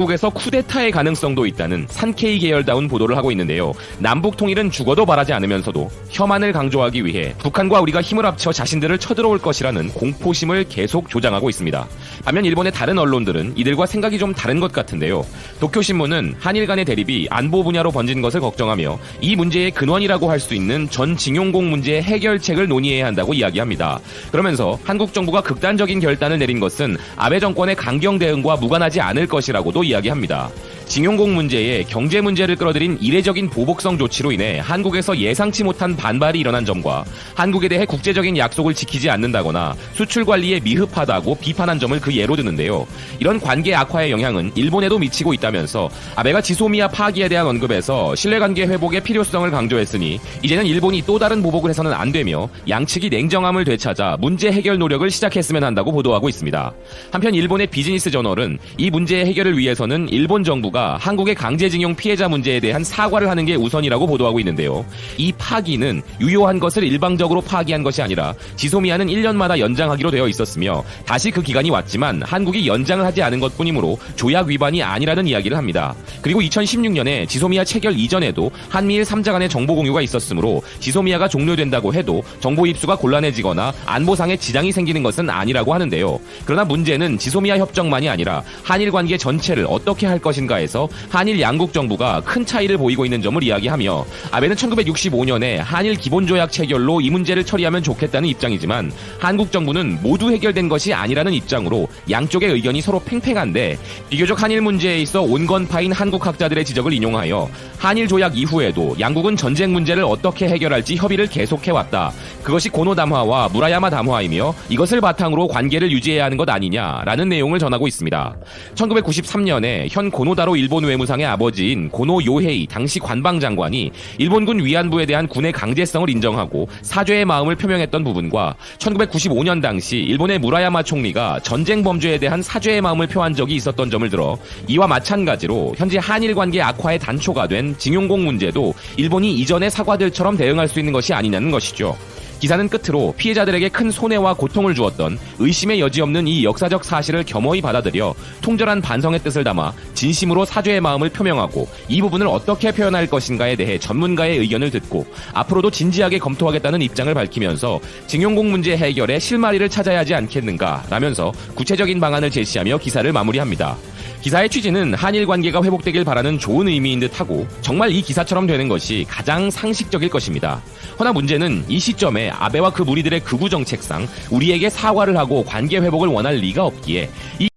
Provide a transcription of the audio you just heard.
한국에서 쿠데타의 가능성도 있다는 산케이 계열다운 보도를 하고 있는데요. 남북 통일은 죽어도 바라지 않으면서도 혐한을 강조하기 위해 북한과 우리가 힘을 합쳐 자신들을 쳐들어올 것이라는 공포심을 계속 조장하고 있습니다. 반면 일본의 다른 언론들은 이들과 생각이 좀 다른 것 같은데요. 도쿄신문은 한일 간의 대립이 안보 분야로 번진 것을 걱정하며 이 문제의 근원이라고 할 수 있는 전 징용공 문제의 해결책을 논의해야 한다고 이야기합니다. 그러면서 한국 정부가 극단적인 결단을 내린 것은 아베 정권의 강경 대응과 무관하지 않을 것이라고도 이야기합니다. 징용공 문제에 경제 문제를 끌어들인 이례적인 보복성 조치로 인해 한국에서 예상치 못한 반발이 일어난 점과 한국에 대해 국제적인 약속을 지키지 않는다거나 수출 관리에 미흡하다고 비판한 점을 그 예로 드는데요. 이런 관계 악화의 영향은 일본에도 미치고 있다면서 아베가 지소미아 파기에 대한 언급에서 신뢰관계 회복의 필요성을 강조했으니 이제는 일본이 또 다른 보복을 해서는 안 되며 양측이 냉정함을 되찾아 문제 해결 노력을 시작했으면 한다고 보도하고 있습니다. 한편 일본의 비즈니스 저널은 이 문제의 해결을 위해서는 일본 정부가 한국의 강제징용 피해자 문제에 대한 사과를 하는 게 우선이라고 보도하고 있는데요. 이 파기는 유효한 것을 일방적으로 파기한 것이 아니라 지소미아는 1년마다 연장하기로 되어 있었으며 다시 그 기간이 왔지만 한국이 연장을 하지 않은 것뿐이므로 조약 위반이 아니라는 이야기를 합니다. 그리고 2016년에 지소미아 체결 이전에도 한미일 3자 간의 정보 공유가 있었으므로 지소미아가 종료된다고 해도 정보 입수가 곤란해지거나 안보상의 지장이 생기는 것은 아니라고 하는데요. 그러나 문제는 지소미아 협정만이 아니라 한일 관계 전체를 어떻게 할 것인가에 한일 양국 정부가 큰 차이를 보이고 있는 점을 이야기하며 아베는 1965년에 한일 기본조약 체결로 이 문제를 처리하면 좋겠다는 입장이지만 한국 정부는 모두 해결된 것이 아니라는 입장으로 양쪽의 의견이 서로 팽팽한데 비교적 한일 문제에 있어 온건파인 한국 학자들의 지적을 인용하여 한일 조약 이후에도 양국은 전쟁 문제를 어떻게 해결할지 협의를 계속해왔다. 그것이 고노 담화와 무라야마 담화이며 이것을 바탕으로 관계를 유지해야 하는 것 아니냐라는 내용을 전하고 있습니다. 1993년에 현 고노다로 일본 외무상의 아버지인 고노 요헤이 당시 관방장관이 일본군 위안부에 대한 군의 강제성을 인정하고 사죄의 마음을 표명했던 부분과 1995년 당시 일본의 무라야마 총리가 전쟁 범죄에 대한 사죄의 마음을 표한 적이 있었던 점을 들어 이와 마찬가지로 현재 한일 관계 악화의 단초가 된 징용공 문제도 일본이 이전의 사과들처럼 대응할 수 있는 것이 아니냐는 것이죠. 기사는 끝으로 피해자들에게 큰 손해와 고통을 주었던 의심의 여지 없는 이 역사적 사실을 겸허히 받아들여 통절한 반성의 뜻을 담아 진심으로 사죄의 마음을 표명하고 이 부분을 어떻게 표현할 것인가에 대해 전문가의 의견을 듣고 앞으로도 진지하게 검토하겠다는 입장을 밝히면서 징용공 문제 해결에 실마리를 찾아야 하지 않겠는가 라면서 구체적인 방안을 제시하며 기사를 마무리합니다. 기사의 취지는 한일 관계가 회복되길 바라는 좋은 의미인 듯하고 정말 이 기사처럼 되는 것이 가장 상식적일 것입니다. 허나 문제는 이 시점에 아베와 그 무리들의 극우 정책상 우리에게 사과를 하고 관계 회복을 원할 리가 없기에 이